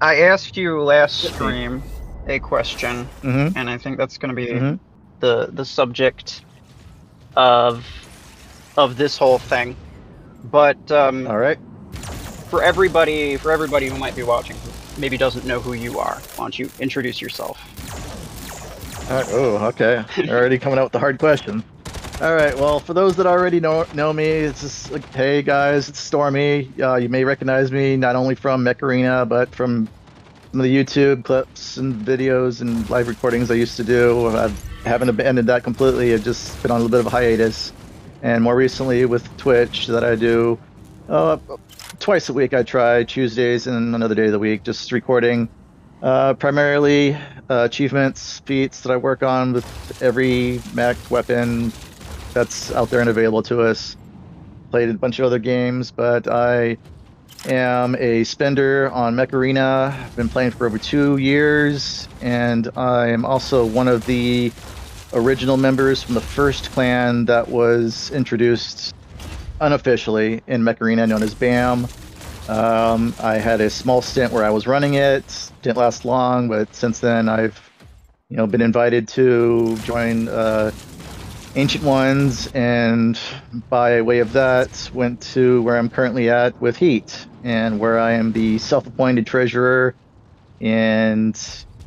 I asked you last stream a question, and I think that's going to be the subject of this whole thing. But all right. for everybody who might be watching, who maybe doesn't know who you are, why don't you introduce yourself? Oh, okay. You're already coming out with the hard question. All right. Well, for those that already know me, it's just like, hey guys, it's Stormy. You may recognize me not only from Mech Arena, but from some of the YouTube clips and videos and live recordings I used to do. I haven't abandoned that completely. I've just been on a little bit of a hiatus. And more recently with Twitch that I do twice a week. I try Tuesdays and another day of the week, just recording primarily achievements, feats that I work on with every mech weapon that's out there and available to us. Played a bunch of other games, but I am a spender on Mech Arena. I've been playing for over 2 years, and I am also one of the original members from the first clan that was introduced unofficially in Mech Arena, known as BAM. I had a small stint where I was running it. Didn't last long, but since then I've, been invited to join Ancient Ones, and by way of that, went to where I'm currently at with Heat, and where I am the self-appointed treasurer, and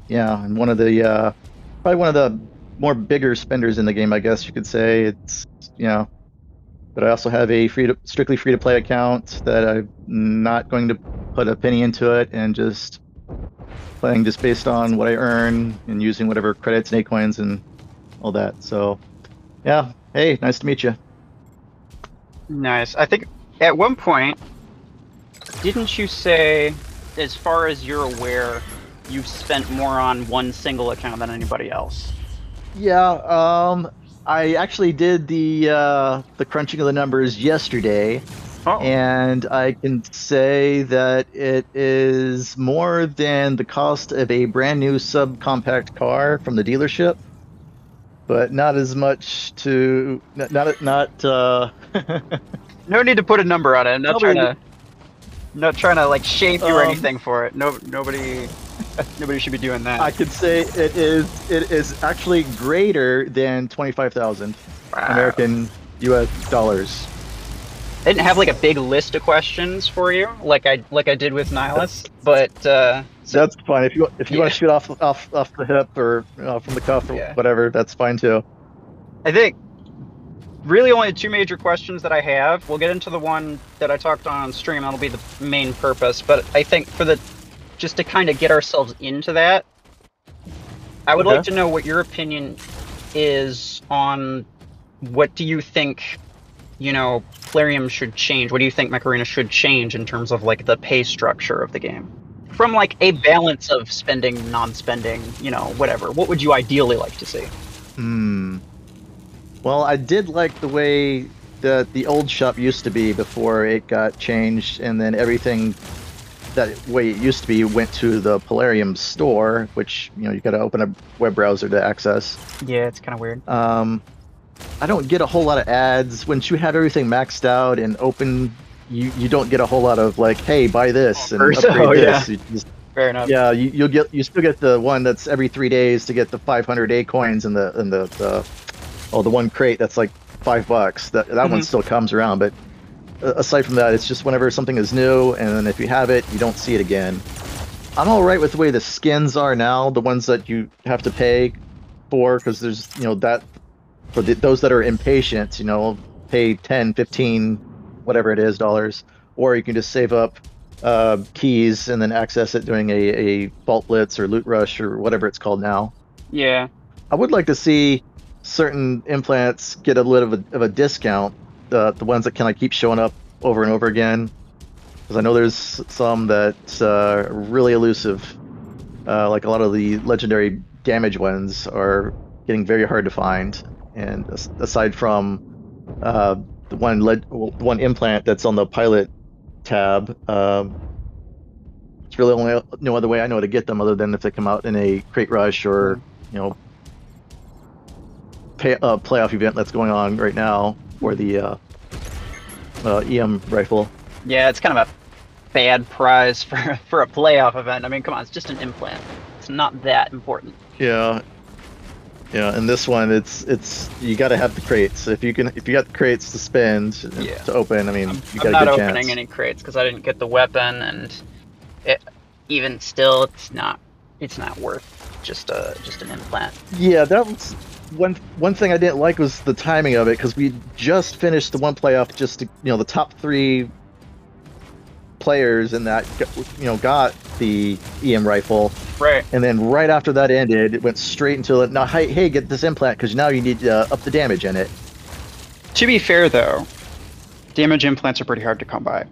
and one of the probably one of the more bigger spenders in the game, I guess you could say. It's but I also have a strictly free-to-play account that I'm not going to put a penny into it, and just playing just based on what I earn and using whatever credits and A-coins and all that. So, yeah. Hey, nice to meet you. Nice. I think at one point, didn't you say, as far as you're aware, you've spent more on one single account than anybody else? Yeah. I actually did the crunching of the numbers yesterday, and I can say that it is more than the cost of a brand new subcompact car from the dealership, but not as much to not. No need to put a number on it. I'm not trying to like shame you or anything for it. Nobody should be doing that. I could say it is actually greater than 25,000 American U.S. dollars. I didn't have like a big list of questions for you, like I did with Nihilus, but that's fine. If you want to shoot off the hip or from the cuff or whatever, that's fine too. I think really only 2 major questions that I have. We'll get into the one that I talked on stream. That'll be the main purpose. But I think just to kind of get ourselves into that, I would like to know what your opinion is on what do you think, Plarium should change? What do you think Mech Arena should change in terms of like the pay structure of the game? From like a balance of spending, non-spending, whatever. What would you ideally like to see? Well, I did like the way that the old shop used to be before it got changed, and then everything that way it used to be went to the Plarium store, which you got to open a web browser to access. Yeah, it's kind of weird. I don't get a whole lot of ads. Once you have everything maxed out and open, you don't get a whole lot of like, hey, buy this and upgrade this. Yeah. Fair enough. Yeah, you still get the one that's every 3 days to get the 500 A coins and the one crate that's like $5. That one still comes around, but aside from that, it's just whenever something is new, and then if you have it, you don't see it again. I'm all right with the way the skins are now, the ones that you have to pay for, because there's that for those that are impatient, pay 10, 15, whatever it is, dollars, or you can just save up keys and then access it doing a vault blitz or loot rush or whatever it's called now. Yeah, I would like to see certain implants get a little of a discount, the ones that kind of keep showing up over and over again, because I know there's some that are really elusive, like a lot of the legendary damage ones are getting very hard to find, and aside from the one implant that's on the pilot tab, it's really only no other way I know to get them other than if they come out in a crate rush or playoff event that's going on right now for the EM rifle. Yeah, it's kind of bad prize for a playoff event. I mean, come on, it's just an implant. It's not that important. Yeah. Yeah, and this one, it's you got to have the crates. If you got the crates to spend to open, I mean, you got a good chance. I'm not opening any crates because I didn't get the weapon, and even still, it's not worth just an implant. Yeah, that was one thing I didn't like was the timing of it, because we just finished the one playoff, just to, the top 3 players in that got the EM rifle, right? And then right after that ended, it went straight into it. Now, hey, get this implant because now you need to up the damage in it. To be fair, though, damage implants are pretty hard to come by.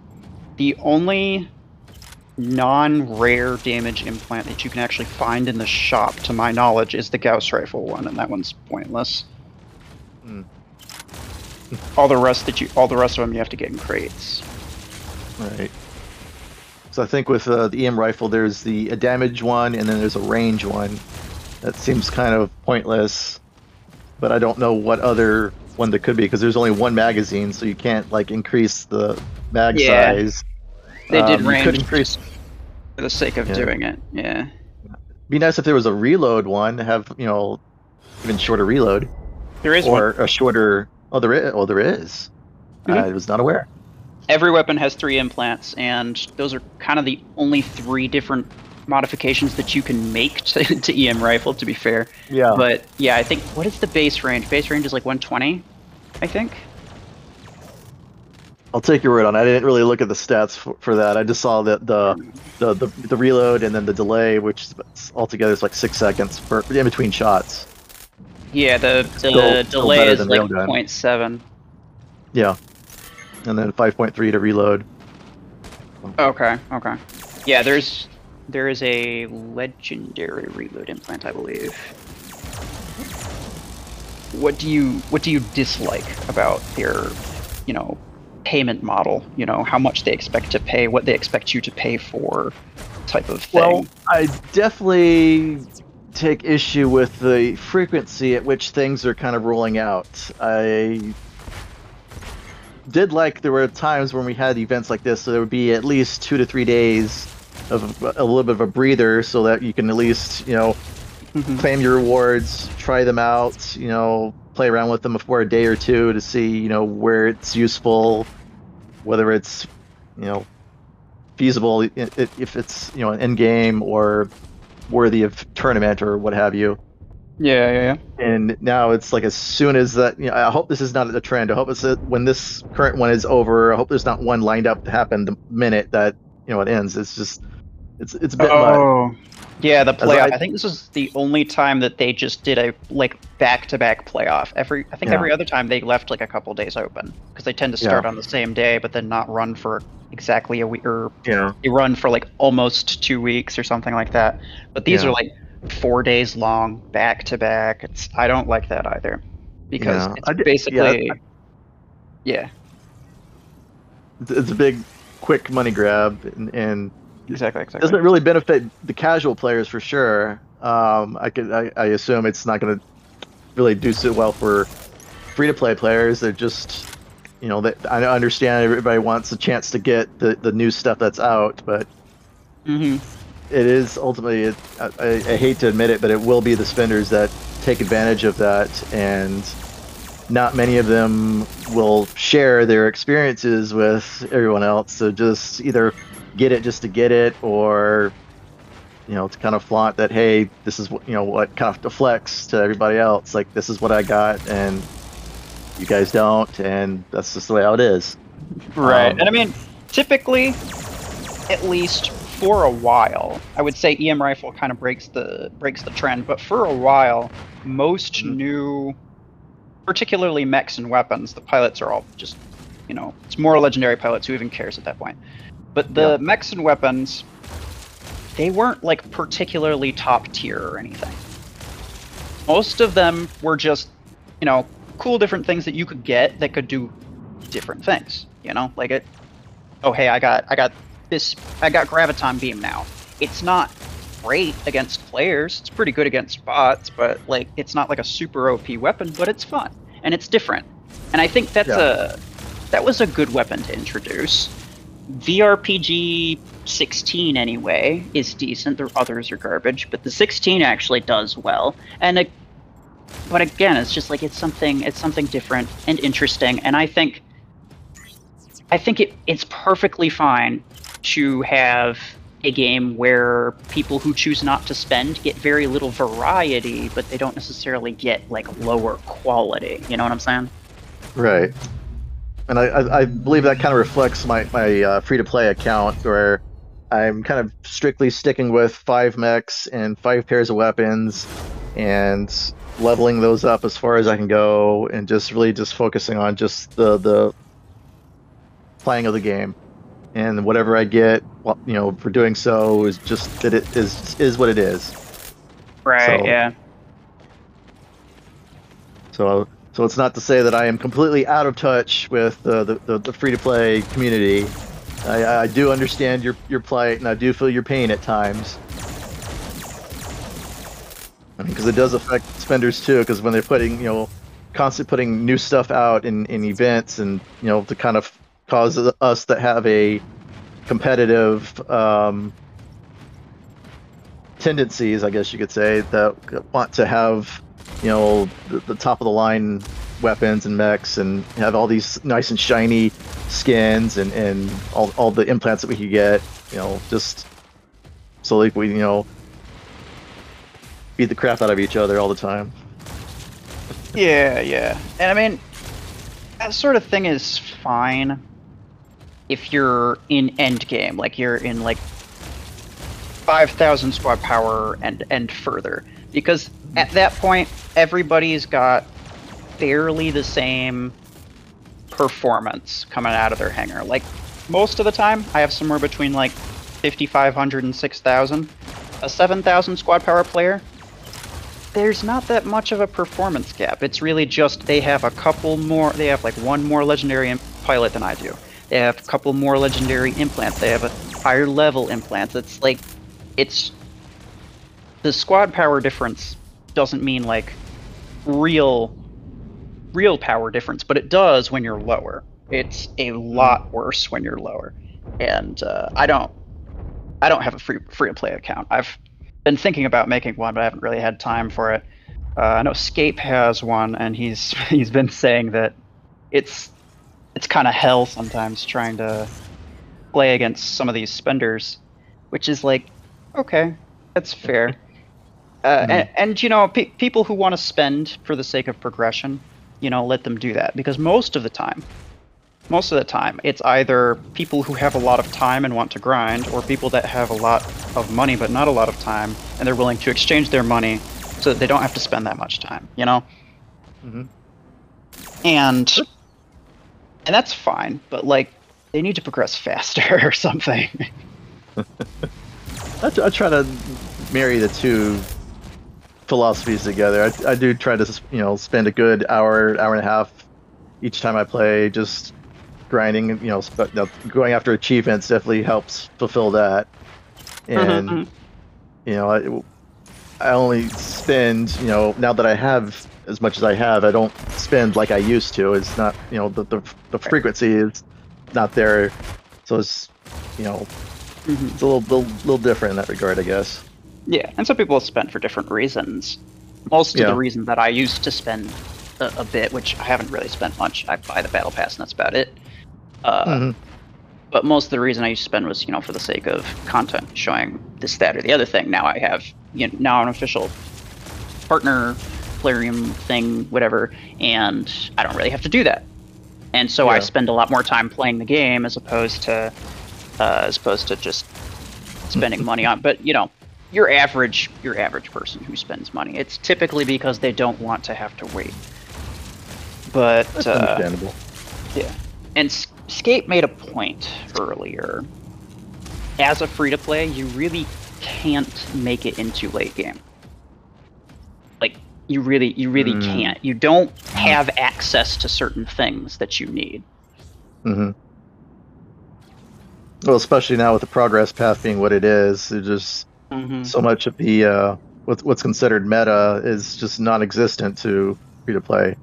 The only non-rare damage implant that you can actually find in the shop, to my knowledge, is the Gauss rifle one, and that one's pointless. all the rest of them you have to get in crates. Right. So I think with the EM rifle, there's a damage one, and then there's a range one. That seems kind of pointless, but I don't know what other one there could be, because there's only one magazine, so you can't increase the mag size. They did range. You could increase for the sake of doing it. Yeah. Be nice if there was a reload one, have even shorter reload. There is or one. A shorter. Oh, there is. Mm-hmm. I was not aware. Every weapon has 3 implants, and those are kind of the only 3 different modifications that you can make to EM rifle, to be fair. Yeah. But yeah, I think, what is the base range? Base range is like 120, I think. I'll take your word on it. I didn't really look at the stats for that. I just saw that the reload and then the delay, which altogether is like 6 seconds in between shots. Yeah, the delay is like 0.7. Yeah. And then 5.3 to reload. Okay. Yeah, there is a legendary reload implant, I believe. What do you dislike about their, payment model? How much they expect to pay, what they expect you to pay for, type of thing? Well, I definitely take issue with the frequency at which things are kind of rolling out. I did there were times when we had events like this, so there would be at least 2 to 3 days of a little bit of a breather, so that you can at least claim your rewards, try them out, play around with them for a day or two to see where it's useful, whether it's feasible, if it's an end game or worthy of tournament or what have you. Yeah. And now it's as soon as that, I hope this is not a trend. I hope it's when this current one is over, I hope there's not one lined up to happen the minute that it ends. It's just it's a bit much. Yeah, the playoff. I think this is the only time that they just did a back-to-back playoff. Every other time they left a couple days open, because they tend to start on the same day, but then not run for exactly a week, or they run for almost 2 weeks or something like that. But these are 4 days long, back-to-back. I don't like that either, because it's basically it's a big, quick money grab, and exactly. Doesn't really benefit the casual players for sure. I assume it's not going to really do so well for free-to-play players. They're just, I understand everybody wants a chance to get the new stuff that's out, but it is ultimately, I hate to admit it, but it will be the spenders that take advantage of that, and not many of them will share their experiences with everyone else. So just either get it just to get it, or to kind of flaunt that, hey, this is what what kind of deflects to everybody else, this is what I got and you guys don't, and that's just the way how it is. Right. And I mean, typically, at least for a while, I would say EM rifle kind of breaks the trend, but for a while, most new, particularly mechs and weapons, the pilots are all just, it's more legendary pilots, who even cares at that point. But the mechs and weapons, they weren't particularly top tier or anything. Most of them were just, cool different things that you could get that could do different things. Oh hey, I got graviton beam now. It's not great against players. It's pretty good against bots, but it's not a super OP weapon, but it's fun and it's different. And I think that was a good weapon to introduce. VRPG 16 anyway is decent. The others are garbage, but the 16 actually does well. But again, it's just like it's something different and interesting. And I think it's perfectly fine to have a game where people who choose not to spend get very little variety, but they don't necessarily get like lower quality. You know what I'm saying? Right. And I believe that kind of reflects my free-to-play account, where I'm kind of strictly sticking with 5 mechs and 5 pairs of weapons and leveling those up as far as I can go, and just really just focusing on just the playing of the game. And whatever I get, well, you know, for doing so is just that it is what it is. Right, So, yeah. So it's not to say that I am completely out of touch with the free-to-play community. I do understand your plight, and I do feel your pain at times. I mean, because it does affect spenders too, because when they're putting, you know, constantly putting new stuff out in events, and, you know, to kind of cause us that have a competitive tendencies, I guess you could say, that want to have, you know, the top of the line weapons and mechs, and have all these nice and shiny skins, and all the implants that we could get, you know, just so like we, you know, beat the crap out of each other all the time. Yeah. And I mean, that sort of thing is fine if you're in endgame, like you're in like 5,000 squad power and further, because at that point everybody's got fairly the same performance coming out of their hangar. Like most of the time I have somewhere between like 5,500 and 6,000. A 7,000 squad power player, there's not that much of a performance gap. It's really just they have a couple more, they have like one more legendary pilot than I do. They have a couple more legendary implants. They have a higher level implants. It's like, it's the squad power difference doesn't mean like real power difference, but it does when you're lower. It's a lot worse when you're lower. And I don't have a free to play account. I've been thinking about making one, but I haven't really had time for it. I know Scape has one, and he's been saying that it's kind of hell sometimes trying to play against some of these spenders, which is like, okay, that's fair. And you know, people who want to spend for the sake of progression, you know, let them do that, because most of the time, it's either people who have a lot of time and want to grind, or people that have a lot of money but not a lot of time, and they're willing to exchange their money so that they don't have to spend that much time, you know? Mm-hmm. And that's fine, but like, they need to progress faster or something. I try to marry the two philosophies together. I do try to, you know, spend a good hour and a half each time I play just grinding, you know, going after achievements definitely helps fulfill that. And you know, I only spend, you know, now that I have as much as I have, I don't spend like I used to. It's not, you know, the frequency is not there, so it's, you know, it's a little different in that regard, I guess. Yeah, and some people spend for different reasons. Most of the reason that I used to spend a bit, which I haven't really spent much, I buy the battle pass and that's about it. But most of the reason I used to spend was, you know, for the sake of content, showing this, that, or the other thing. Now I have, you know, now an official partner Plarium thing, whatever, and I don't really have to do that. And so I spend a lot more time playing the game as opposed to just spending money on. But you know, your average person who spends money, it's typically because they don't want to have to wait. But that's understandable. Yeah, and Scape made a point earlier. As a free to play, you really can't make it into late game. Like, you really can't. You don't have access to certain things that you need. Well, especially now with the progress path being what it is, there's just so much of the what's considered meta is just non-existent to free to play.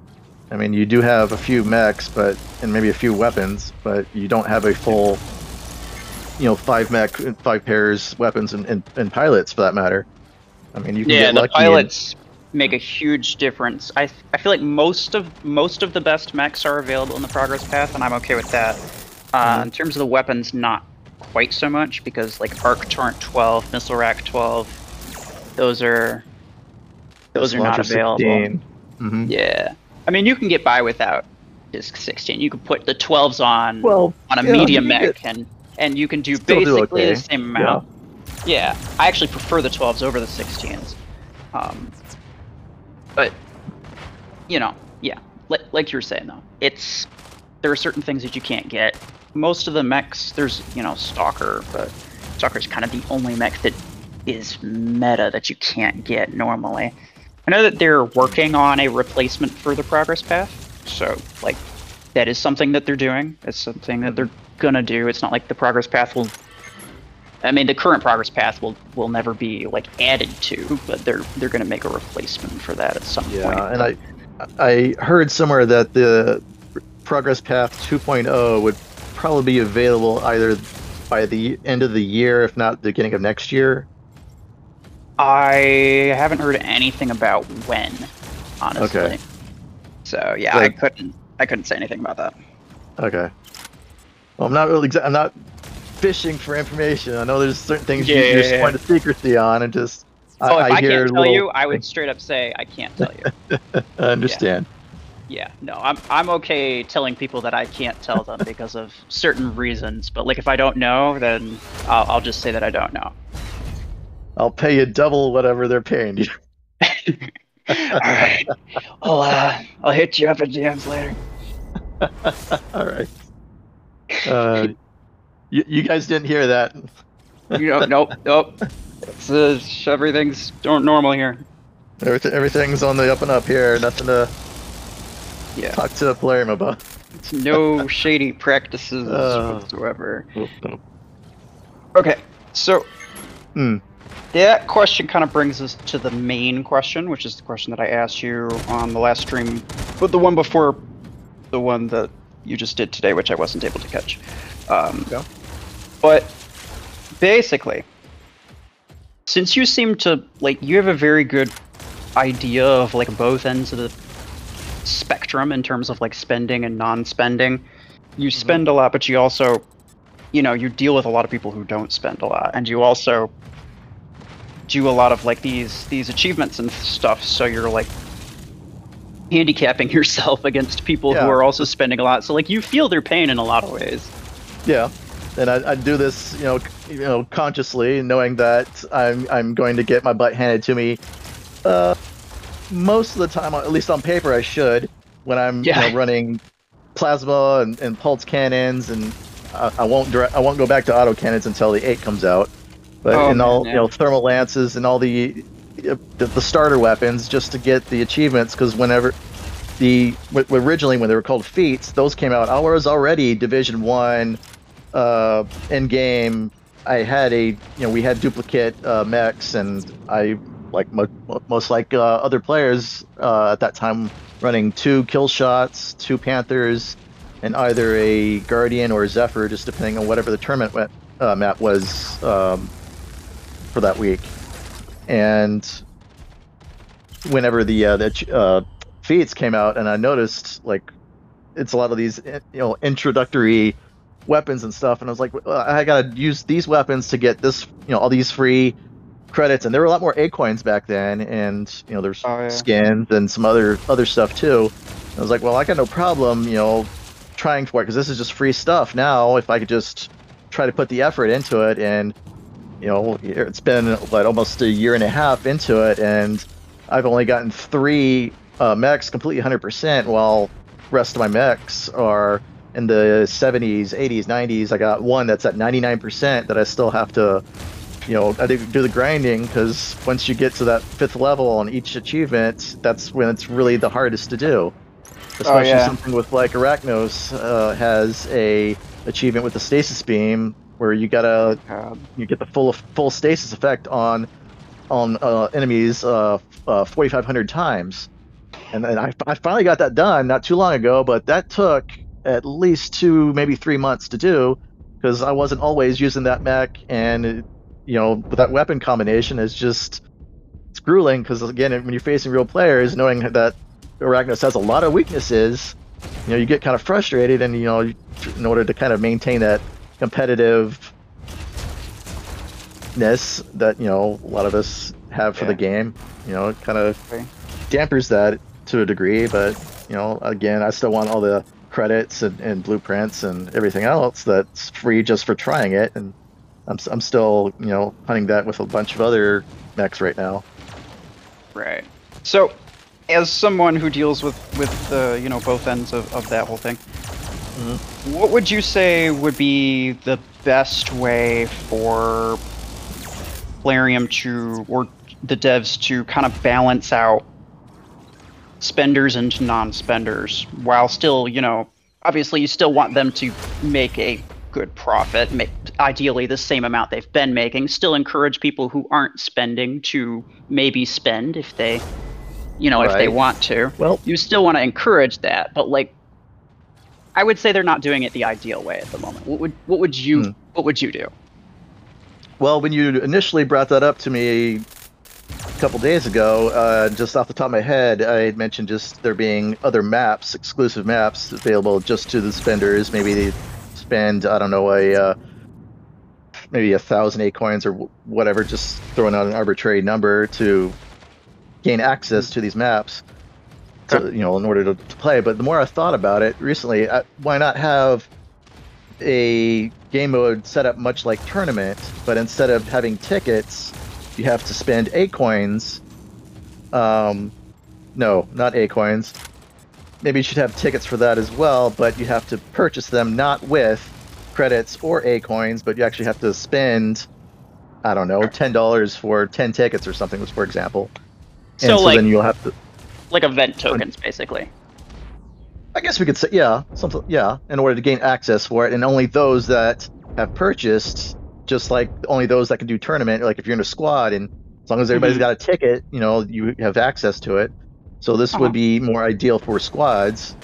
I mean, you do have a few mechs, and maybe a few weapons, but you don't have a full 5 mech, 5 pairs, weapons, and pilots for that matter. I mean, you can Yeah, get the lucky. pilots make a huge difference. I feel like most of the best mechs are available in the progress path, and I'm okay with that. In terms of the weapons, not quite so much, because like Arc Torrent 12, Missile Rack 12, those are not available. 16. Yeah, I mean you can get by without Disc 16. You can put the 12s on a yeah, medium you mech, and you can do still do basically okay. the same amount. Yeah, I actually prefer the 12s over the 16s. But, yeah, like you were saying though, there are certain things that you can't get. Most of the mechs, there's, Stalker, but Stalker's kind of the only mech that is meta that you can't get normally. I know that they're working on a replacement for the progress path, so, like, that is something that they're doing. It's something that they're gonna do. It's not like the progress path will... I mean, the current progress path will never be, like, added to, but they're gonna make a replacement for that at some point. Yeah, and I heard somewhere that the progress path 2.0 would probably be available either by the end of the year, if not the beginning of next year. I haven't heard anything about when, honestly. Okay. So yeah, I couldn't say anything about that. Okay. Well, I'm not fishing for information. I know there's certain things you're sworn to secrecy on, and just Oh, if I hear can't tell you, I would straight up say I can't tell you. I understand. Yeah, no, I'm okay telling people that I can't tell them because of certain reasons. But like, if I don't know, then I'll just say that I don't know. I'll pay you double whatever they're paying you. All right. I'll hit you up at DMs later. All right. You guys didn't hear that. Nope. It's, everything's normal here. Everything's on the up and up here. Nothing to talk to a player about. It's no shady practices whatsoever. No. Okay, so that question kind of brings us to the main question, which is the question that I asked you on the last stream, but the one before the one that you just did today, which I wasn't able to catch. But basically, since you seem to, like, you have a very good idea of, like, both ends of the spectrum in terms of, like, spending and non-spending. You spend a lot, but you also, you deal with a lot of people who don't spend a lot, and you also do a lot of, like, these achievements and stuff, so you're, like, handicapping yourself against people who are also spending a lot. So, like, you feel their pain in a lot of ways. Yeah. And I do this, consciously, knowing that I'm going to get my butt handed to me. Most of the time, at least on paper, I should. When I'm running plasma and pulse cannons, and I won't go back to auto cannons until the 8 comes out. But thermal lances and all the starter weapons, just to get the achievements, because originally when they were called feats, those came out. I was already Division 1. In game, I had we had duplicate mechs, and I, like most other players at that time, running 2 kill shots, 2 Panthers, and either a Guardian or a Zephyr, just depending on whatever the tournament map was for that week. And whenever the feats came out, and I noticed, like, it's a lot of these introductory weapons and stuff, and I was like, well, I gotta use these weapons to get this, all these free credits. And there were a lot more A-coins back then, and there's skins and some other stuff too. And I was like, well, I got no problem trying for it, because this is just free stuff now. If I could just try to put the effort into it, and it's been like almost a year and a half into it, and I've only gotten 3 mechs completely 100%, while the rest of my mechs are in the 70s, 80s, 90s. I got one that's at 99% that I still have to, I do the grinding, because once you get to that 5th level on each achievement, that's when it's really the hardest to do. Especially something with, like, Arachnos has a achievement with the stasis beam, where you get the full stasis effect on enemies 4,500 times. And I finally got that done not too long ago, but that took at least 2, maybe 3 months to do, because I wasn't always using that mech, and with that weapon combination is just it's grueling. Because again, when you're facing real players, knowing that Arachnos has a lot of weaknesses, you get kind of frustrated, and in order to kind of maintain that competitiveness that a lot of us have for the game, it kind of dampers that to a degree. But again, I still want all the credits and blueprints and everything else that's free just for trying it, and I'm still hunting that with a bunch of other mechs right now. Right. So, as someone who deals with both ends of that whole thing, what would you say would be the best way for Plarium or the devs to kind of balance out spenders and non-spenders, while still, obviously you still want them to make a good profit, make ideally the same amount they've been making, still encourage people who aren't spending to maybe spend if they, if they want to. Well, you still want to encourage that, but I would say they're not doing it the ideal way at the moment. What would you do? Well, when you initially brought that up to me a couple days ago, just off the top of my head, I had mentioned just there being other maps, exclusive maps available just to the spenders. Maybe they spend, I don't know, maybe 1,000 Acorns or whatever, just throwing out an arbitrary number to gain access to these maps, in order to play. But the more I thought about it recently, why not have a game mode set up much like Tournament, but instead of having tickets, you have to spend Acorns. No, not Acorns. Maybe you should have tickets for that as well, but you have to purchase them not with credits or Acorns, but you actually have to spend, I don't know, $10 for 10 tickets or something, for example. And so then you'll have to... Like event tokens, basically. I guess we could say, in order to gain access for it, and only those that have purchased, just like only those that can do tournament, like if you're in a squad, and as long as everybody's got a ticket, you have access to it. So this would be more ideal for squads,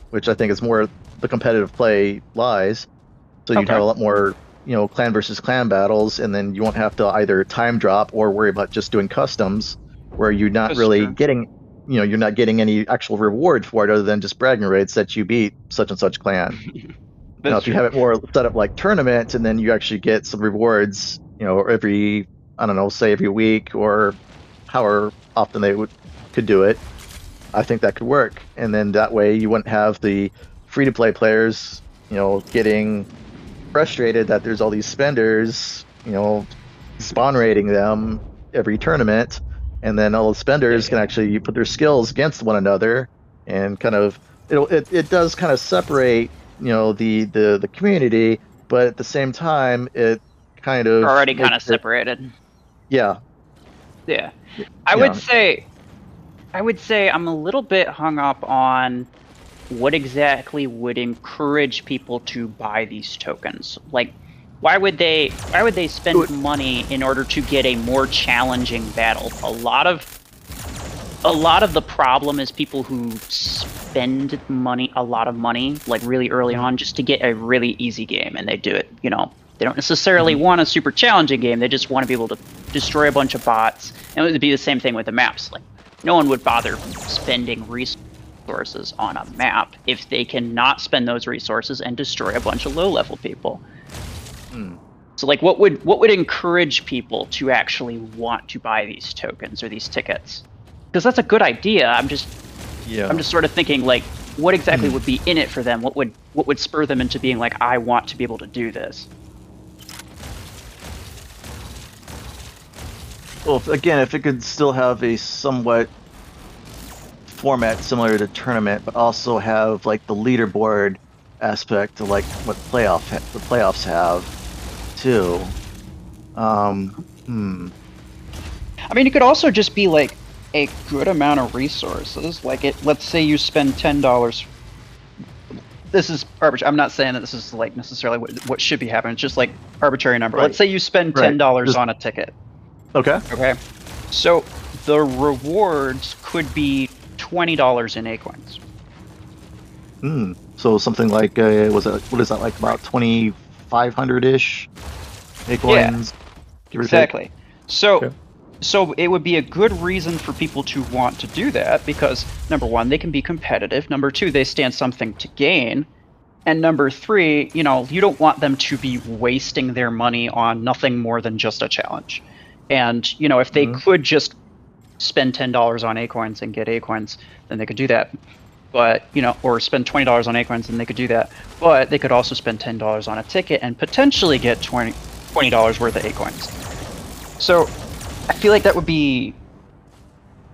which I think is more the competitive play lies. So you'd have a lot more, clan versus clan battles, and then you won't have to either time drop or worry about just doing customs, where you're not really getting, you're not getting any actual reward for it other than just bragging rights that you beat such and such clan. Now, if you have it more set up like tournament, and then you actually get some rewards, every, I don't know, say every week or however often they could do it, I think that could work. And then that way you wouldn't have the free-to-play players, getting frustrated that there's all these spenders, spawn rating them every tournament, and then all the spenders can actually put their skills against one another, and kind of it does kind of separate the community, but at the same time it kind of already kind of separated. Yeah. I would say I'm a little bit hung up on what exactly would encourage people to buy these tokens. Like, why would they spend money in order to get a more challenging battle? A lot of the problem is people who spend a lot of money, like really early on, just to get a really easy game, and they do it. They don't necessarily want a super challenging game. They just want to be able to destroy a bunch of bots. And it would be the same thing with the maps. Like, no one would bother spending resources on a map if they cannot spend those resources and destroy a bunch of low-level people. So, like, what would encourage people to actually want to buy these tokens or these tickets? Because that's a good idea. I'm just sort of thinking, like, what exactly would be in it for them? What would spur them into being like, I want to be able to do this? Well, if it could still have a somewhat format similar to tournament, but also have like the leaderboard aspect to like what the playoffs have too. I mean, it could also just be like a good amount of resources. Like, let's say you spend $10. This is arbitrary. I'm not saying that this is like necessarily what should be happening. It's just like arbitrary number. Right. Let's say you spend $10 on a ticket. Okay. So the rewards could be $20 in Acorns. So something like what is that, like about 2,500-ish acorns? Give or take? Exactly. So, Okay. so it would be a good reason for people to want to do that because number one, they can be competitive. Number two, they stand something to gain. And number three, you know, you don't want them to be wasting their money on nothing more than just a challenge. And, you know, if they could just spend $10 on acorns and get acorns, then they could do that. But, you know, or spend $20 on acorns and they could do that. But they could also spend $10 on a ticket and potentially get $20 worth of acorns. So I feel like that would be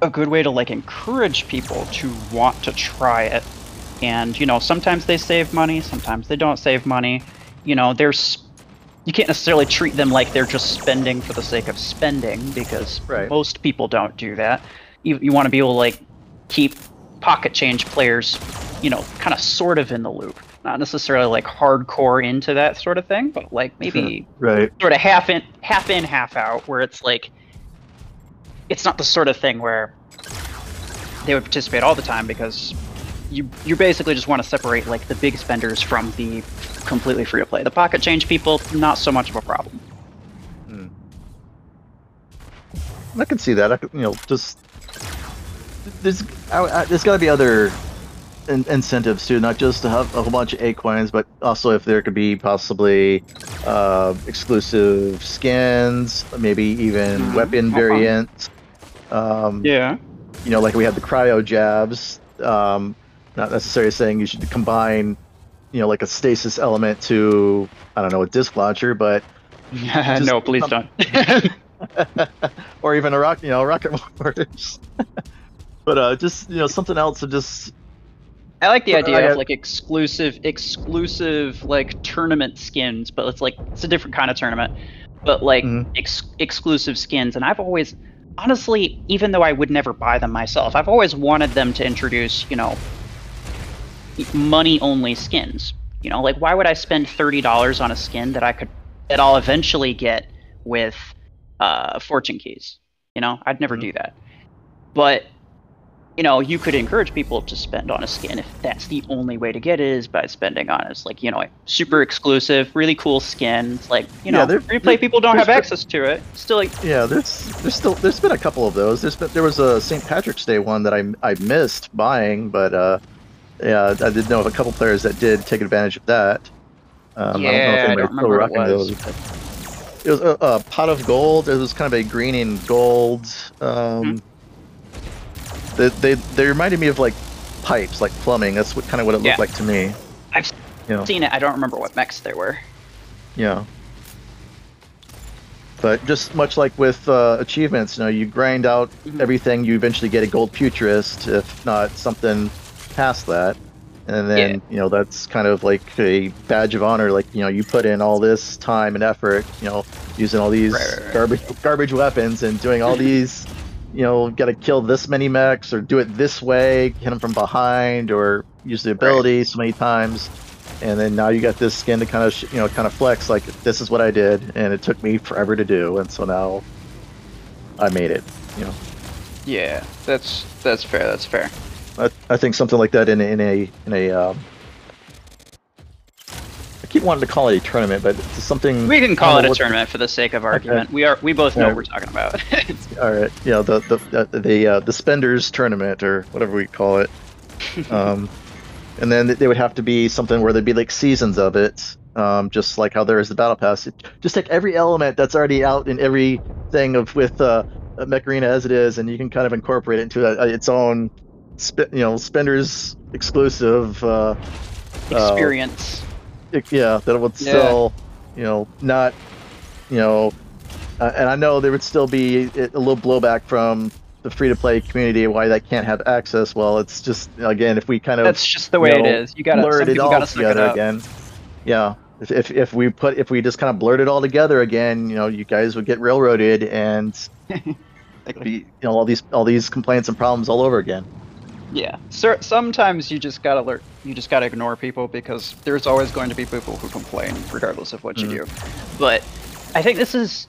a good way to like encourage people to want to try it. And, you know, sometimes they save money, sometimes they don't save money. You know, you can't necessarily treat them like they're just spending for the sake of spending because most people don't do that. You want to be able to like keep pocket change players, you know, kind of sort of in the loop. Not necessarily like hardcore into that sort of thing, but like maybe sort of half in, half out, where it's like it's not the sort of thing where they would participate all the time because you basically just want to separate like the big spenders from the completely free to play. The pocket change people, not so much of a problem. I can see that. I could, you know, just there's got to be other incentives too, not just to have a whole bunch of acorns, but also if there could be possibly exclusive skins, maybe even weapon variants. Yeah. You know, like we have the cryo jabs. Not necessarily saying you should combine, you know, like a stasis element to, I don't know, a disc launcher, but no, please don't. or even a rocket motors. But just, you know, something else to just. I like the idea of like exclusive like tournament skins, but it's a different kind of tournament. But like exclusive skins, and I've always, honestly, even though I would never buy them myself, I've always wanted them to introduce, you know, money only skins. You know, like why would I spend $30 on a skin that I'll eventually get with fortune keys? You know, I'd never do that. But you know, you could encourage people to spend on a skin if that's the only way to get it is by spending on it. It's like, you know, super exclusive, really cool skins. Like, you know, free play people don't have access to it. Still, like, there's been a couple of those. There was a St. Patrick's Day one that I missed buying, but yeah, I did know of a couple players that did take advantage of that. I don't know if anybody's still rocking those. It was a pot of gold. It was kind of a green and gold. They reminded me of like pipes, like plumbing. That's what it looked like to me. I've seen it. I don't remember what mechs they were. Yeah. But just much like with achievements, you know, you grind out everything, you eventually get a gold futurist, if not something past that. And then, you know, that's kind of like a badge of honor. Like, you know, you put in all this time and effort, you know, using all these garbage weapons and doing all these, you know, got to kill this many mechs or do it this way, hit them from behind, or use the ability so many times, and then now you got this skin to kind of flex like this is what I did, and it took me forever to do, and so now I made it. You know. Yeah, that's fair. That's fair. I think something like that in a I keep wanting to call it a tournament, but it's something we can call it a tournament for the sake of argument. Okay. We both know what we're talking about. All right, yeah, the spenders tournament or whatever we call it, and then they would have to be something where there'd be like seasons of it, just like how there is the battle pass. Just take every element that's already out in everything with Mech Arena as it is, and you can kind of incorporate it into its own, spenders exclusive experience. That it would still, not, and I know there would still be a little blowback from the free-to-play community why that can't have access. Well, it's just, again, if we kind of that's just the way it is. You gotta blurt it all together again. Yeah, if we just kind of blurt it all together again, you guys would get railroaded and be, all these complaints and problems all over again. Yeah, sometimes you just gotta learn. You just gotta ignore people because there's always going to be people who complain, regardless of what you do. But I think that's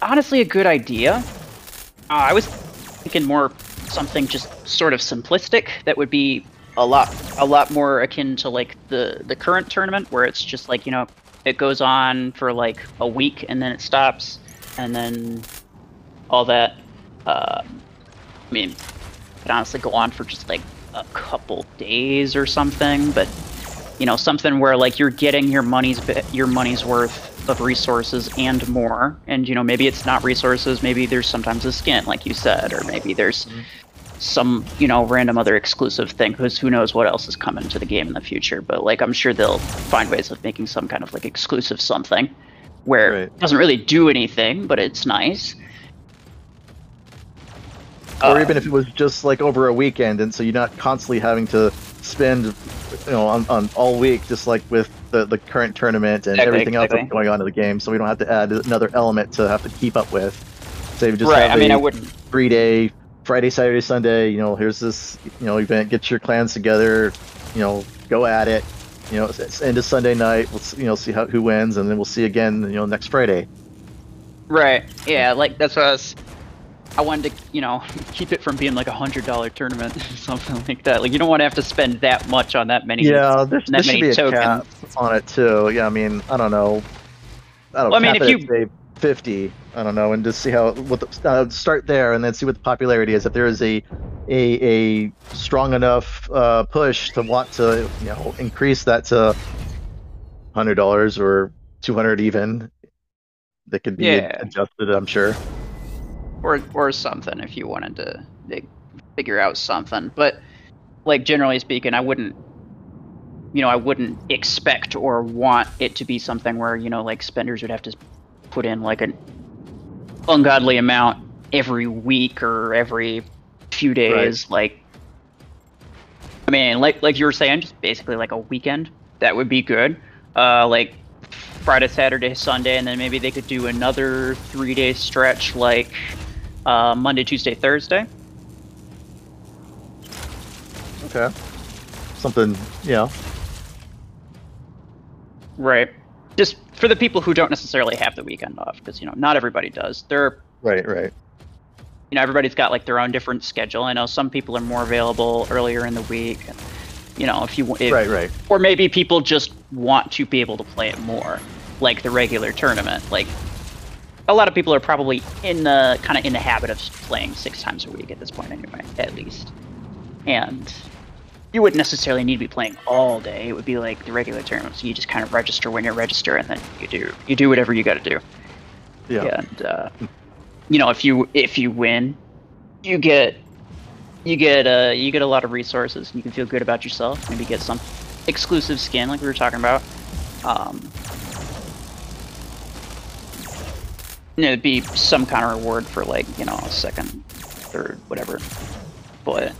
honestly a good idea. I was thinking more something just sort of simplistic that would be a lot more akin to like the current tournament, where it's just like, it goes on for like a week and then it stops, and then all that. I mean, it could honestly go on for just like a couple days or something, but something where like you're getting your money's worth of resources and more, and maybe it's not resources, maybe there's sometimes a skin like you said, or maybe there's some random other exclusive thing, because who knows what else is coming to the game in the future. But like, I'm sure they'll find ways of making some kind of like exclusive something where it doesn't really do anything, but it's nice. Or even if it was just like over a weekend, and so you're not constantly having to spend on all week, just like with the current tournament and everything else that's going on in the game, so we don't have to add another element to have to keep up with. So you just have I wouldn't 3-day Friday, Saturday, Sunday, here's this, event, get your clans together, go at it, it's end of Sunday night, let's, see who wins, and then we'll see again, next Friday. Right. Yeah, like that's what I wanted to, keep it from being like $100 tournament, something like that. Like, you don't want to have to spend that much on that many. Yeah, there should be a cap on it too. Yeah, I mean, I don't know. If you say 50, I don't know, and just see start there, and then see what the popularity is. If there is a strong enough push to want to increase that to $100 or $200 even, that could be adjusted, I'm sure. Or something, if you wanted to figure out something. But like, generally speaking, I wouldn't expect or want it to be something where like spenders would have to put in like an ungodly amount every week or every few days. Like, I mean, like you were saying, just basically like a weekend, that would be good. Like Friday, Saturday, Sunday, and then maybe they could do another 3-day stretch like Monday, Tuesday, Thursday. Okay. Something, Right. Just for the people who don't necessarily have the weekend off, because not everybody does. Right. Everybody's got like their own different schedule. I know some people are more available earlier in the week. And, right. Or maybe people just want to be able to play it more, like the regular tournament. Like, a lot of people are probably in the habit of playing 6 times a week at this point anyway, at least. And you wouldn't necessarily need to be playing all day. It would be like the regular tournament, so you just kind of register when you register, and then you do whatever you got to do. Yeah. And if you win, you get a lot of resources, and you can feel good about yourself. Maybe get some exclusive skin like we were talking about. It'd be some kind of reward for like, a second, third, whatever. But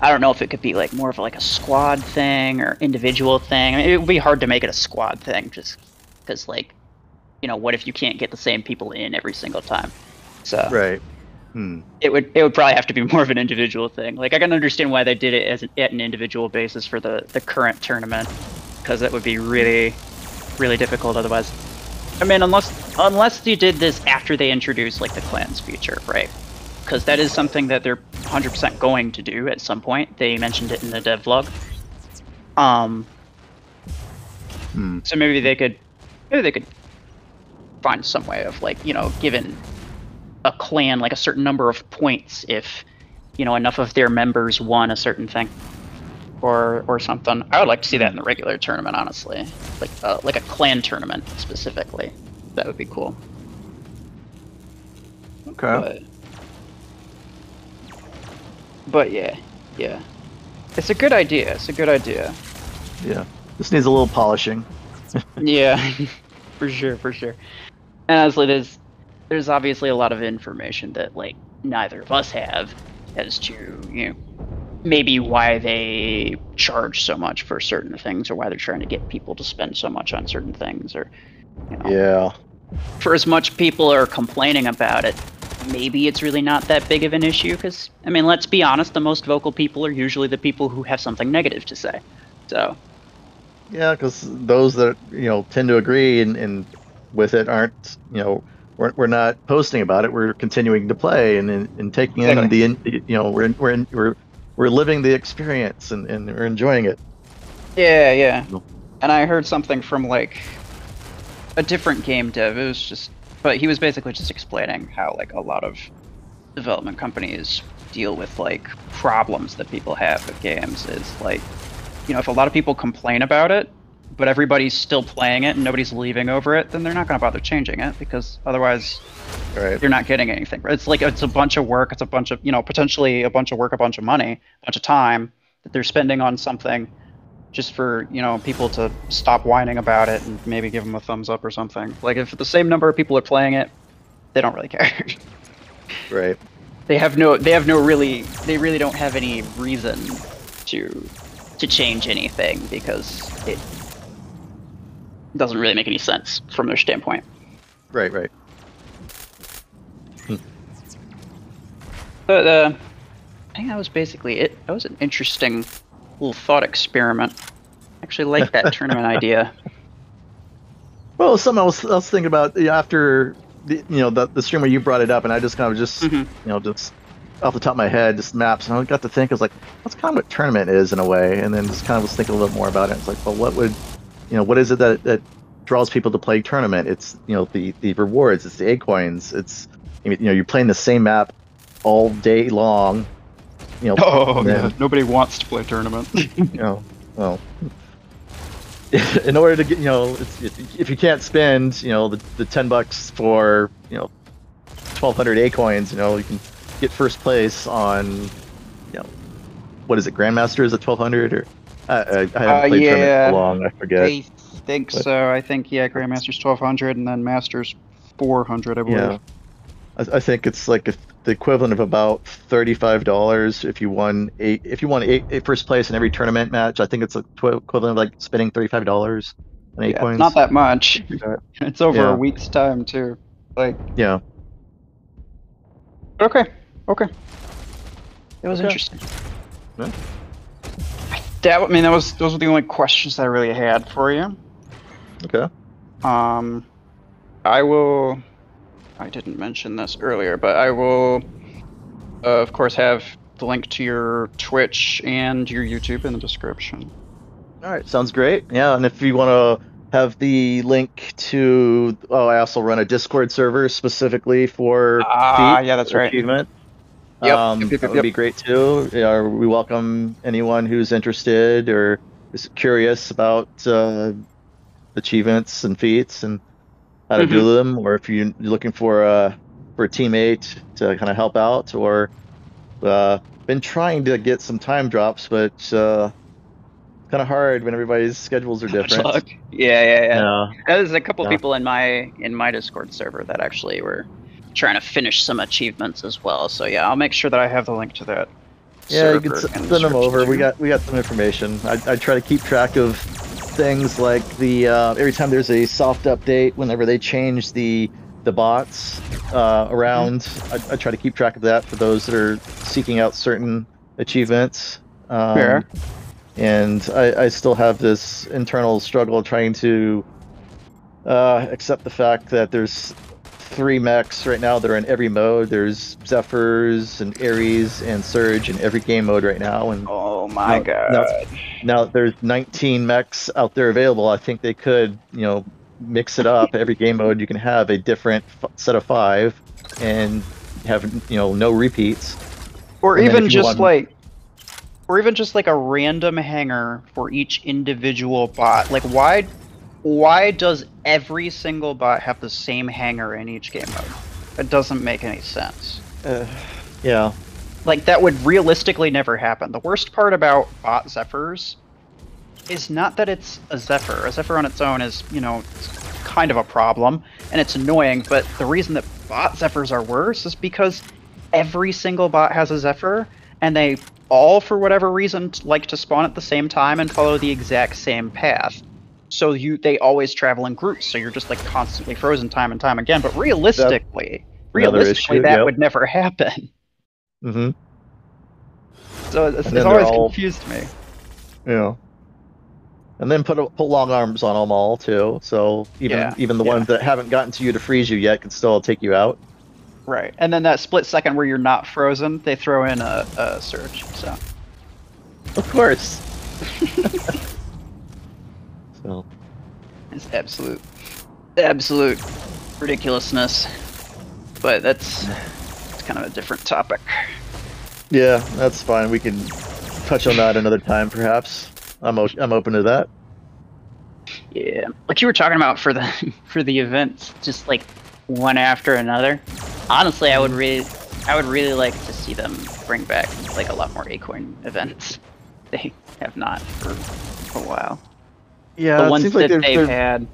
I don't know if it could be like more of like a squad thing or individual thing. I mean, it would be hard to make it a squad thing, just because like, what if you can't get the same people in every single time? So right. It would probably have to be more of an individual thing. Like, I can understand why they did it at an individual basis for the current tournament, because that would be really, really difficult otherwise. I mean, unless you did this after they introduced like the clans feature, right? Because that is something that they're 100% going to do at some point. They mentioned it in the devlog. So maybe they could find some way of like, giving a clan like a certain number of points if enough of their members won a certain thing, or something. I would like to see that in the regular tournament, honestly, like a clan tournament specifically. That would be cool. Okay. But yeah, it's a good idea. Yeah, this needs a little polishing. Yeah, for sure. And honestly, there's obviously a lot of information that like neither of us have as to maybe why they charge so much for certain things, or why they're trying to get people to spend so much on certain things, or Yeah. For as much people are complaining about it, maybe it's really not that big of an issue, because I mean, let's be honest, the most vocal people are usually the people who have something negative to say. So yeah, because those that tend to agree and with it aren't we're not posting about it. We're continuing to play and taking in the we're we're living the experience and we're enjoying it. Yeah, yeah. And I heard something from like a different game dev. It was just, but he was basically just explaining how like a lot of development companies deal with like problems that people have with games. Is like, you know, if a lot of people complain about it, but everybody's still playing it and nobody's leaving over it, then they're not going to bother changing it, because otherwise you're not getting anything. It's like, it's a bunch of work, it's a bunch of, you know, potentially a bunch of work, a bunch of money, a bunch of time that they're spending on something just for, you know, people to stop whining about it and maybe give them a thumbs up or something. Like, if the same number of people are playing it, they don't really care. Right. They really don't have any reason to change anything, because it doesn't really make any sense from their standpoint. Right, right. But I think that was basically it. That was an interesting little thought experiment. I actually like that tournament idea. Well, something I was thinking about after the stream where you brought it up, and I just kind of just just off the top of my head, just maps, and I got to think, I was like, that's kind of what tournament is in a way, and then just kind of was thinking a little more about it. It's like, well, what is it that draws people to play tournament? It's the rewards, it's the acorns, it's you're playing the same map all day long. Nobody wants to play tournament. Well, in order to get, if you can't spend, the $10 for, 1,200 acorns, you can get first place on, what is it, Grandmaster is at 1,200, or I haven't played tournament for long, I forget. I think so. I think Grandmaster's 1,200, and then Master's 400, I believe. Yeah. I think it's like the equivalent of about $35 if you won eight first place in every tournament match. I think it's equivalent of like spending $35 on acorns. It's not that much. It's over a week's time too. Like Okay. It was interesting. Yeah. Those were the only questions that I really had for you. Okay. I didn't mention this earlier, but I will, of course, have the link to your Twitch and your YouTube in the description. All right, sounds great. Yeah, and if you want to have the link to, I also run a Discord server specifically for that's right. achievement. Yep. That would be great too. We welcome anyone who's interested or is curious about achievements and feats and how to do them, or if you're looking for a teammate to kind of help out, or been trying to get some time drops, but kind of hard when everybody's schedules are different. Yeah. There's a couple people in my Discord server that actually were trying to finish some achievements as well. So I'll make sure that I have the link to that. Yeah, you can send them over. We got some information. I try to keep track of things like the every time there's a soft update, whenever they change the bots around, I try to keep track of that for those that are seeking out certain achievements. And I still have this internal struggle trying to accept the fact that there's 3 mechs right now that are in every mode. There's Zephyrs and Ares and Surge in every game mode right now. And oh my god! Now there's 19 mechs out there available. I think they could, mix it up. Every game mode you can have a different set of 5 and have, no repeats. Or even just like a random hanger for each individual bot. Like, why does every single bot have the same hanger in each game mode? It doesn't make any sense. Yeah. Like, that would realistically never happen. The worst part about bot Zephyrs is not that it's a Zephyr. A Zephyr on its own is, it's kind of a problem, and it's annoying, but the reason that bot Zephyrs are worse is because every single bot has a Zephyr, and they all, for whatever reason, like to spawn at the same time and follow the exact same path. So they always travel in groups, so you're just like constantly frozen time and time again. But realistically, that would never happen. Mm-hmm. So it's always confused me. Yeah. And then put long arms on them all too. So even the ones that haven't gotten to you to freeze you yet can still take you out. Right. And then that split second where you're not frozen, they throw in a surge. So Of course. So. It's absolute ridiculousness. But it's kind of a different topic. Yeah, that's fine. We can touch on that another time, perhaps. I'm open to that. Yeah, like you were talking about for the for the events, just like one after another. Honestly, I would really like to see them bring back like a lot more Acoin events. They have not for a while. Yeah, The it ones seems like that they're they've had.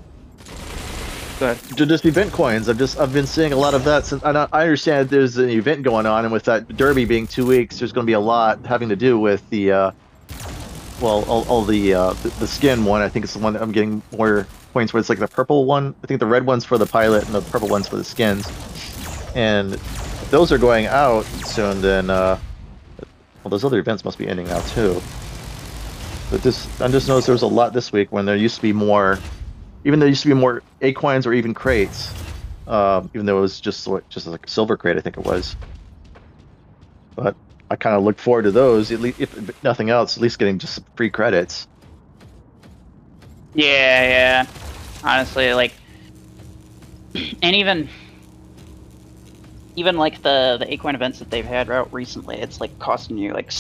But just event coins. I've been seeing a lot of that since. I understand there's an event going on, and with that derby being 2 weeks, there's going to be a lot having to do with the all the skin one. I think it's the one that I'm getting more points where it's like the purple one. I think the red one's for the pilot and the purple one's for the skins. And if those are going out soon, then well, those other events must be ending now too. But I just noticed there was a lot this week when there used to be more. Even there used to be more Acoins or even crates, even though it was just like a silver crate, I think it was. But I kind of look forward to those, at least if nothing else, at least getting just some free credits. yeah. Honestly, like, and even like the Acoin events that they've had out recently, it's like costing you like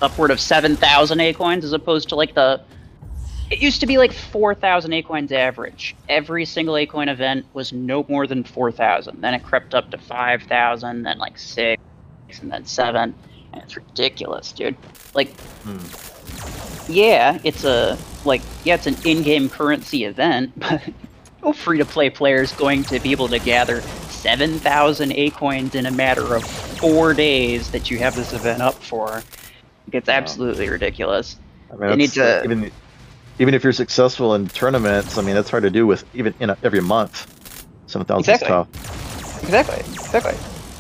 upward of 7,000 Acoins as opposed to like it used to be like 4,000 Acoins average. Every single Acoin event was no more than 4,000. Then it crept up to 5,000, then like 6, and then 7. And it's ridiculous, dude. Like, yeah, it's an in-game currency event, but no free-to-play player is going to be able to gather 7,000 Acoins in a matter of 4 days that you have this event up for. It's absolutely ridiculous. I mean, they need to... Even if you're successful in tournaments, I mean, that's hard to do with even every month. 7,000 is tough. Exactly.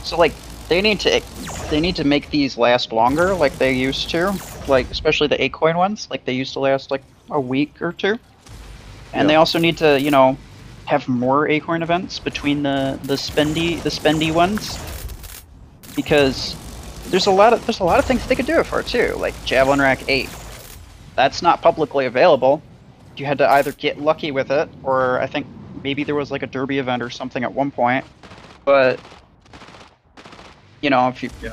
So like, they need to make these last longer, like they used to, like especially the Acoin ones, like they used to last like a week or two. And they also need to, have more Acoin events between the spendy ones, because there's a lot of things they could do it for too, like Javelin Rack 8. That's not publicly available. You had to either get lucky with it, or I think maybe there was like a derby event or something at one point. But if you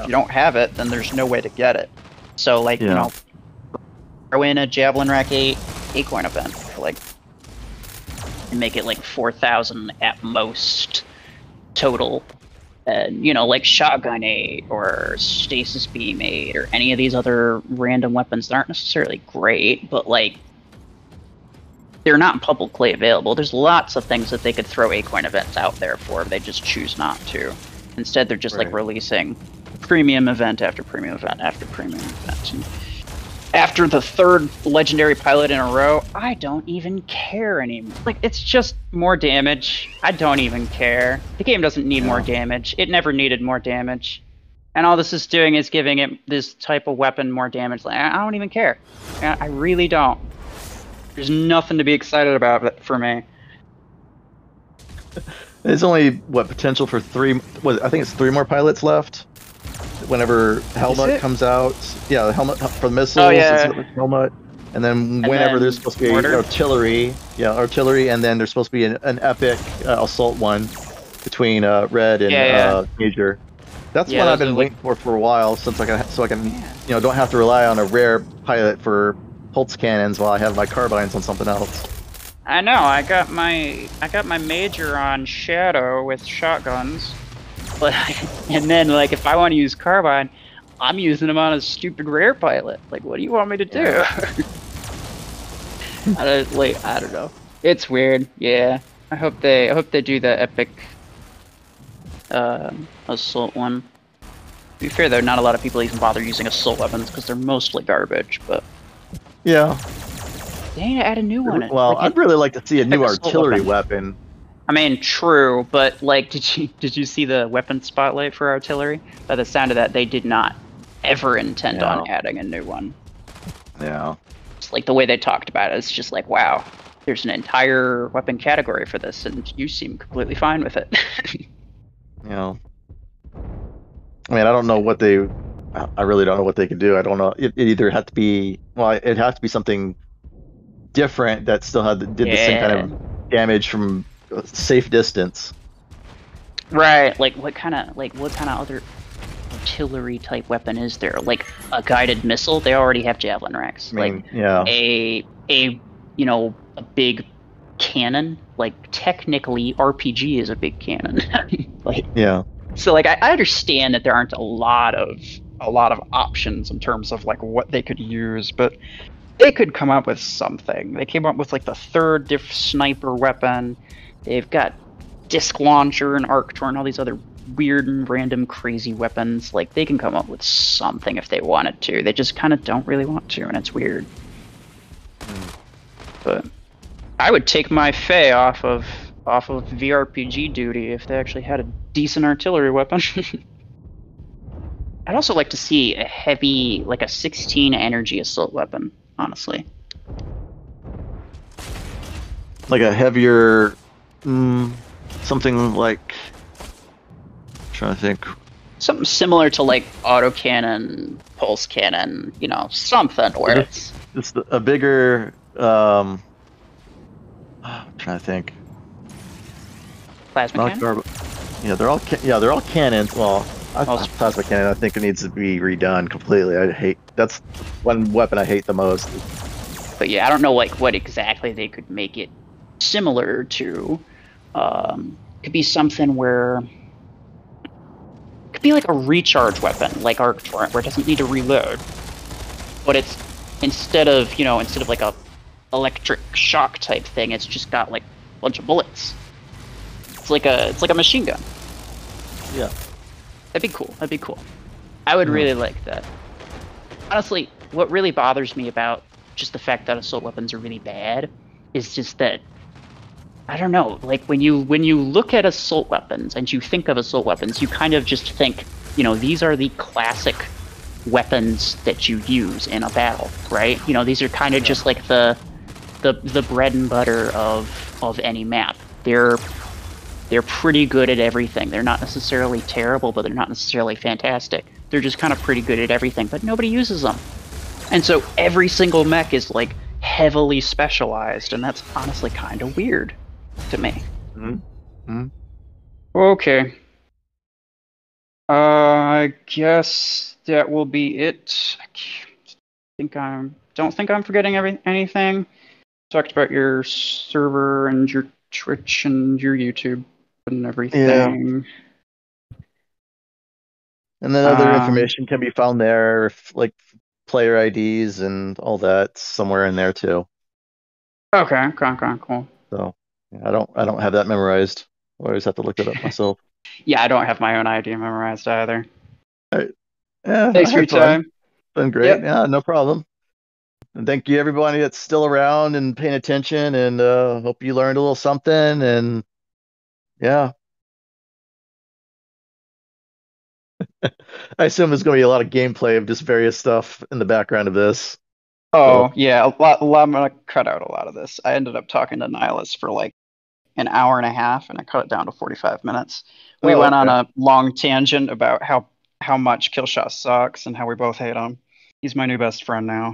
don't have it, then there's no way to get it. So like throw in a Javelin Rack 8 Acoin event for like, and make it like 4,000 at most total. And, like Shotgun 8 or Stasis Beam 8 or any of these other random weapons that aren't necessarily great, but like, they're not publicly available. There's lots of things that they could throw Acoin events out there for, they just choose not to. Instead, they're just like releasing premium event after premium event after premium event. And after the third legendary pilot in a row, I don't even care anymore. Like, it's just more damage. I don't even care. The game doesn't need more damage. It never needed more damage. And all this is doing is giving it this type of weapon more damage. Like, I don't even care. I really don't. There's nothing to be excited about for me. There's only, potential for 3... I think it's 3 more pilots left. Whenever Helmet comes out, the helmet for missiles, helmet, and then whenever there's supposed to be artillery, and then there's supposed to be an epic assault one between Red and Major. That's what I've been waiting for a while, since I can don't have to rely on a rare pilot for pulse cannons while I have my carbines on something else. I know. I got my Major on Shadow with shotguns. But, and then, like, if I want to use carbine, I'm using them on a stupid rare pilot. Like, what do you want me to do? I don't know. It's weird. Yeah. I hope they do the epic assault one. To be fair, though, not a lot of people even bother using assault weapons because they're mostly garbage. But yeah, they need to add a new one. Well, I'd really like to see a new artillery weapon. I mean, true, but like, did you see the weapon spotlight for artillery? By the sound of that, they did not ever intend on adding a new one. Yeah. It's like the way they talked about it. It's just like, wow, there's an entire weapon category for this, and you seem completely fine with it. I mean, I don't know what they. I really don't know what they could do. I don't know. It either had to be, well, it had to be something different that still did the same kind Yeah. of damage from a safe distance. Right. Like what kind of other artillery type weapon is there? Like a guided missile? They already have javelin racks. I mean, Like yeah. a a big cannon. Like technically RPG is a big cannon. Like Yeah. so like I understand that there aren't a lot of options in terms of like what they could use, but they could come up with something. They came up with like the third sniper weapon. They've got disc launcher and Arctor and all these other weird and random crazy weapons. Like they can come up with something if they wanted to. They just kind of don't really want to, and it's weird. But I would take my Fae off of VRPG duty if they actually had a decent artillery weapon. I'd also like to see a heavy, like a 16 energy assault weapon, honestly. Like a heavier, something like, I'm trying to think. Something similar to like autocannon, pulse cannon, something where it's A bigger, I'm trying to think. plasma cannon. Yeah, they're all cannons. Well, plasma cannon, I think it needs to be redone completely. That's one weapon I hate the most. But yeah, I don't know like what exactly they could make it similar to. Could be something where it could be like a recharge weapon, like Arc Torrent, where it doesn't need to reload, but it's instead of like a electric shock type thing, it's just got like a bunch of bullets. It's like a machine gun. Yeah. That'd be cool. I would really like that. Honestly, what really bothers me about just the fact that assault weapons are really bad is just that, I don't know, like when you look at assault weapons and you think of assault weapons, you kind of just think, these are the classic weapons that you use in a battle, right? These are kind of just like the bread and butter of any map. They're pretty good at everything. They're not necessarily terrible, but they're not necessarily fantastic. They're just kind of pretty good at everything, but nobody uses them. And so every single mech is like heavily specialized, and that's honestly kind of weird to me. Mm-hmm. Okay. I guess that will be it. Don't think I'm forgetting anything. Talked about your server and your Twitch and your YouTube and everything. Yeah. And then other information can be found there, like player IDs and all that, somewhere in there too. Okay, cool. So I don't have that memorized. I always have to look that up myself. Yeah, I don't have my own ID memorized either. All right. Yeah, thanks for your time. Been great. Yep. Yeah, no problem. And thank you everybody that's still around and paying attention, and hope you learned a little something, and yeah. I assume there's going to be a lot of gameplay of just various stuff in the background of this. Oh, so. Yeah, I'm going to cut out a lot of this. I ended up talking to Nihilus for like an hour and a half, and I cut it down to 45 minutes. We went on a long tangent about how much Killshot sucks and how we both hate him. He's my new best friend now.